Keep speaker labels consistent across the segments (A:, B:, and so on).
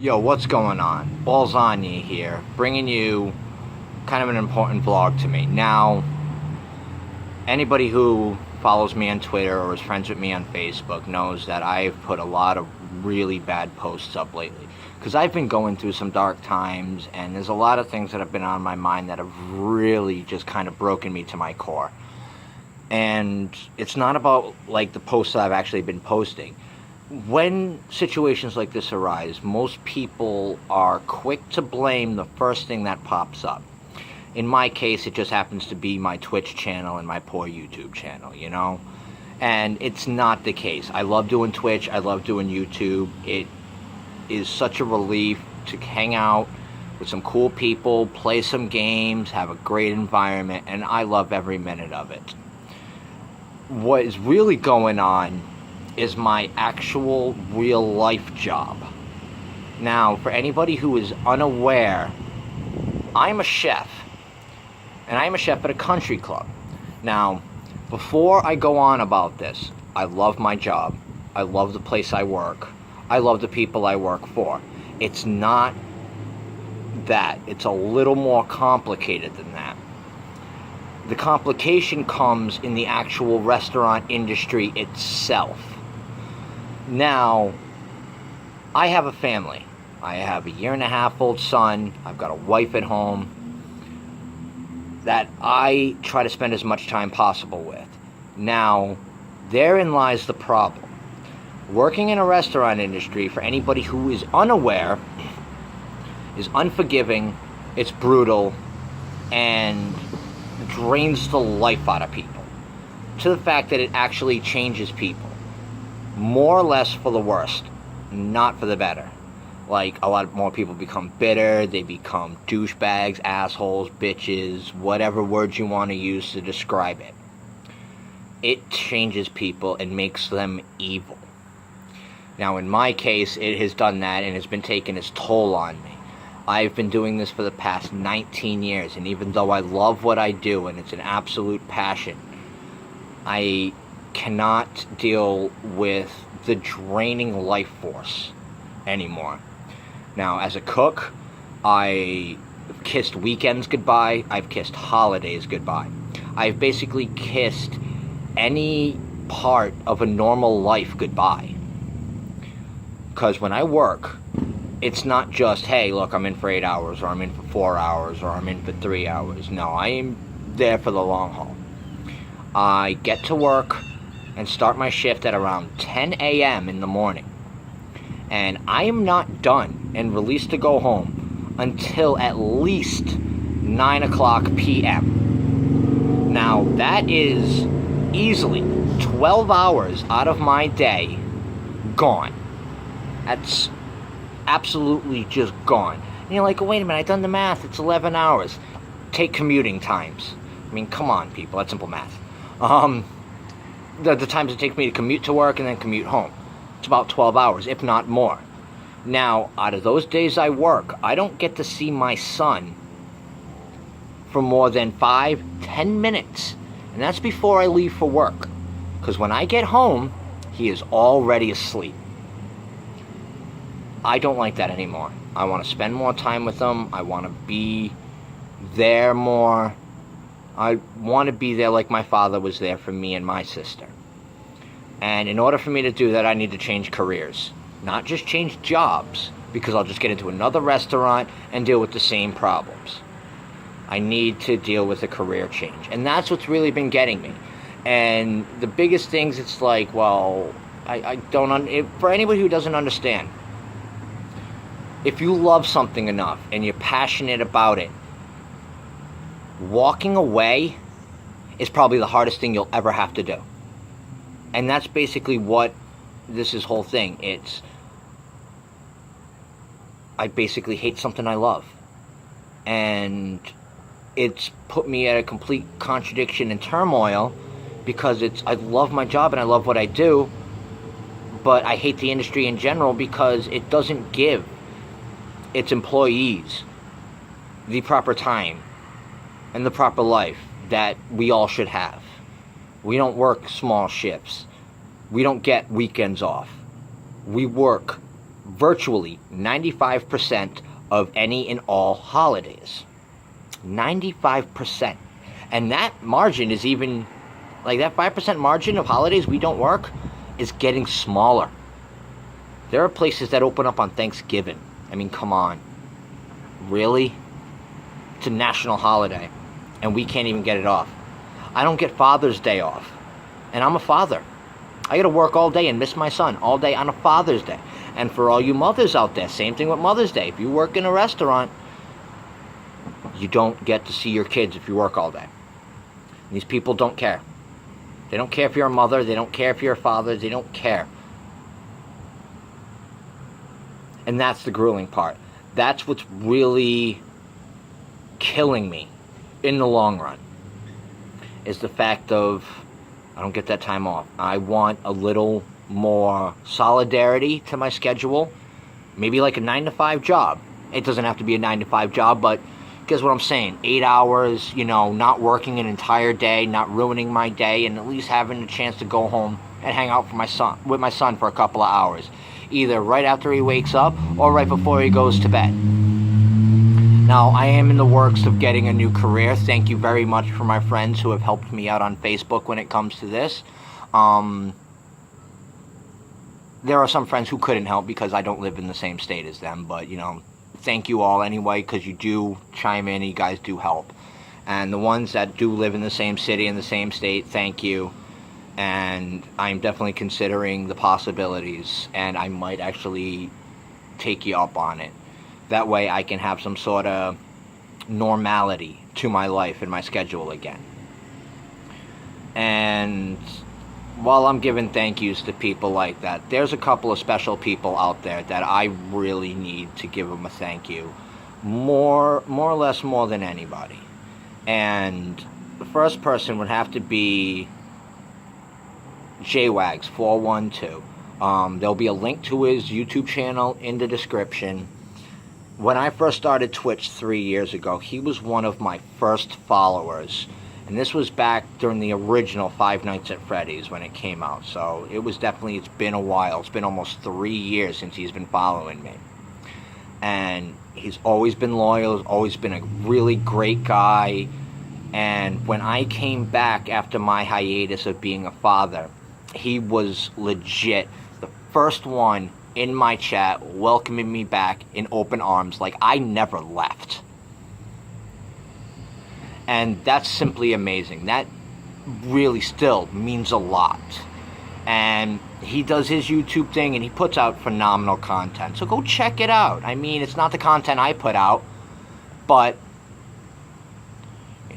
A: Yo, what's going on? Balsagne here, bringing you kind of an important vlog to me. Now, anybody who follows me on Twitter or is friends with me on Facebook knows that I've put a lot of really bad posts up lately. Because I've been going through some dark times, and there's a lot of things that have been on my mind that have really just kind of broken me to my core. And it's not about, like, the posts that I've actually been posting. When situations like this arise, most people are quick to blame the first thing that pops up. In my case, it just happens to be my Twitch channel and my poor YouTube channel, you know? And it's not the case. I love doing Twitch. I love doing YouTube. It is such a relief to hang out with some cool people, play some games, have a great environment, and I love every minute of it. What is really going on is my actual real life job. Now, for anybody who is unaware, I'm a chef, and I'm a chef at a country club. Now, before I go on about this, I love my job. I love the place I work. I love the people I work for. It's not that. It's a little more complicated than that. The complication comes in the actual restaurant industry itself. Now, I have a family. I have a 1.5-year-old son. I've got a wife at home that I try to spend as much time possible with. Now, therein lies the problem. Working in a restaurant industry, for anybody who is unaware, is unforgiving, it's brutal, and drains the life out of people. To the fact that it actually changes people. More or less for the worst, not for the better. Like, a lot more people become bitter, they become douchebags, assholes, bitches, whatever words you want to use to describe it. It changes people and makes them evil. Now, in my case, it has done that and has been taking its toll on me. I've been doing this for the past 19 years, and even though I love what I do and it's an absolute passion, I cannot deal with the draining life force anymore. Now, as a cook, I've kissed weekends goodbye. I've kissed holidays goodbye. I've basically kissed any part of a normal life goodbye. Because when I work, it's not just, hey, look, I'm in for 8 hours, or I'm in for 4 hours, or I'm in for 3 hours. No, I am there for the long haul. I get to work and start my shift at around 10 a.m. in the morning. And I am not done and released to go home until at least 9 o'clock p.m. Now, that is easily 12 hours out of my day gone. That's absolutely just gone. And you're like, wait a minute, I've done the math. It's 11 hours. Take commuting times. I mean, come on, people. That's simple math. The times it takes me to commute to work and then commute home. It's about 12 hours, if not more. Now, out of those days I work, I don't get to see my son for more than 5-10 minutes. And that's before I leave for work. Because when I get home, he is already asleep. I don't like that anymore. I want to spend more time with him. I want to be there more. I want to be there like my father was there for me and my sister. And in order for me to do that, I need to change careers. Not just change jobs, because I'll just get into another restaurant and deal with the same problems. I need to deal with a career change. And that's what's really been getting me. And the biggest things, it's like, well, I don't... for anybody who doesn't understand, if you love something enough and you're passionate about it, walking away is probably the hardest thing you'll ever have to do. And that's basically what this is whole thing. It's, I basically hate something I love. And it's put me at a complete contradiction and turmoil, because I love my job and I love what I do, but I hate the industry in general because it doesn't give its employees the proper time and the proper life that we all should have. We don't work small shifts. We don't get weekends off. We work virtually 95% of any and all holidays. 95%. And that margin is even, like that 5% margin of holidays we don't work is getting smaller. There are places that open up on Thanksgiving. I mean, come on. Really? It's a national holiday, and we can't even get it off. I don't get Father's Day off, and I'm a father. I gotta work all day and miss my son all day on a Father's Day. And for all you mothers out there, same thing with Mother's Day. If you work in a restaurant, you don't get to see your kids if you work all day. These people don't care. They don't care if you're a mother. They don't care if you're a father. They don't care. And that's the grueling part. That's what's really killing me in the long run, is the fact of I don't get that time off. I want a little more solidarity to my schedule. Maybe like a 9-to-5 job. It doesn't have to be a 9-to-5 job, but guess what I'm saying? 8 hours, not working an entire day, not ruining my day, and at least having a chance to go home and hang out with my son for a couple of hours. Either right after he wakes up or right before he goes to bed. Now, I am in the works of getting a new career. Thank you very much for my friends who have helped me out on Facebook when it comes to this. There are some friends who couldn't help because I don't live in the same state as them, but, thank you all anyway, because you do chime in, you guys do help. And the ones that do live in the same city, in the same state, thank you. And I'm definitely considering the possibilities, and I might actually take you up on it. That way I can have some sort of normality to my life and my schedule again. And while I'm giving thank yous to people like that, there's a couple of special people out there that I really need to give them a thank you. More or less more than anybody. And the first person would have to be JWags412. There'll be a link to his YouTube channel in the description. When I first started Twitch 3 years ago, he was one of my first followers. And this was back during the original Five Nights at Freddy's when it came out. So it's been a while. It's been almost 3 years since he's been following me. And he's always been loyal, he's always been a really great guy. And when I came back after my hiatus of being a father, he was legit the first one in my chat welcoming me back in open arms, like I never left. And that's simply amazing. That really still means a lot. And he does his YouTube thing and he puts out phenomenal content. So go check it out. I mean, it's not the content I put out, but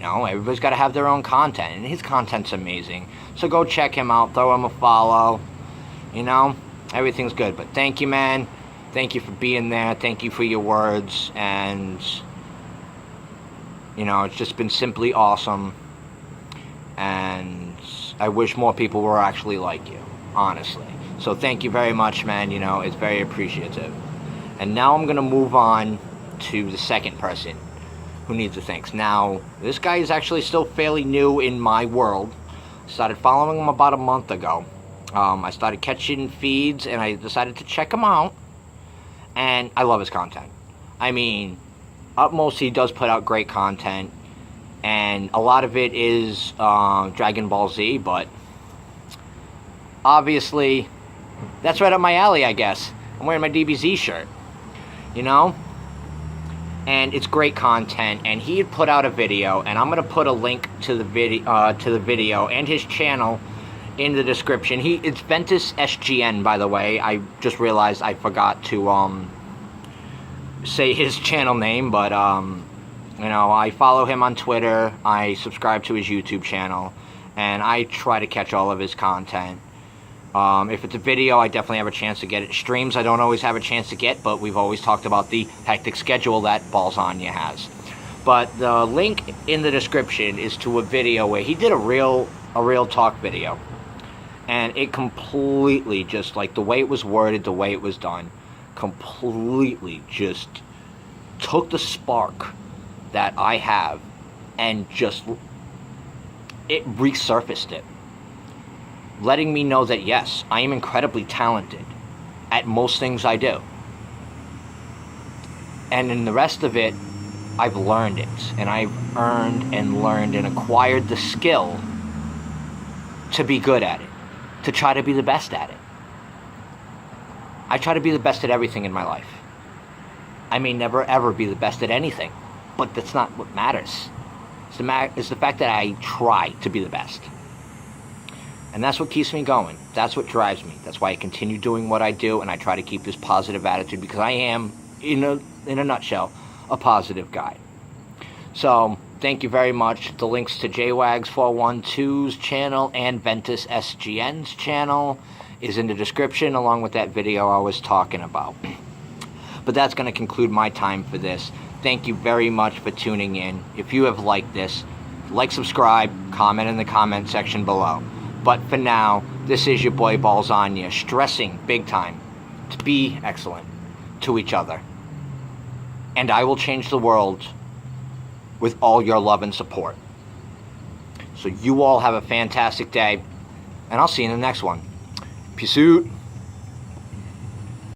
A: everybody's got to have their own content, and his content's amazing. So go check him out, throw him a follow. Everything's good. But thank you, man. Thank you for being there. Thank you for your words. And, it's just been simply awesome. And I wish more people were actually like you, honestly. So thank you very much, man. It's very appreciative. And now I'm going to move on to the second person who needs the thanks. Now, this guy is actually still fairly new in my world. Started following him about a month ago. I started catching feeds and I decided to check him out. And I love his content. I mean, Utmost, he does put out great content. And a lot of it is Dragon Ball Z, but obviously, that's right up my alley, I guess. I'm wearing my DBZ shirt. And it's great content, and he had put out a video, and I'm going to put a link to the video and his channel in the description. It's Ventus SGN, by the way. I just realized I forgot to say his channel name, but I follow him on Twitter, I subscribe to his YouTube channel, and I try to catch all of his content. If it's a video, I definitely have a chance to get it. Streams, I don't always have a chance to get, but we've always talked about the hectic schedule that Balsagne has. But the link in the description is to a video where he did a real talk video. And it completely, just like the way it was worded, the way it was done, completely just took the spark that I have and just, it resurfaced it. Letting me know that, yes, I am incredibly talented at most things I do. And in the rest of it, I've learned it. And I've earned and learned and acquired the skill to be good at it. To try to be the best at it. I try to be the best at everything in my life. I may never ever be the best at anything, but that's not what matters. It's the fact that I try to be the best. And that's what keeps me going. That's what drives me. That's why I continue doing what I do, and I try to keep this positive attitude, because I am, in a nutshell, a positive guy. So, thank you very much. The links to JWags412's channel and Ventus SGN's channel is in the description, along with that video I was talking about. But that's going to conclude my time for this. Thank you very much for tuning in. If you have liked this, like, subscribe, comment in the comment section below. But for now, this is your boy Balsagne, stressing big time to be excellent to each other. And I will change the world with all your love and support. So you all have a fantastic day, and I'll see you in the next one. Peace out.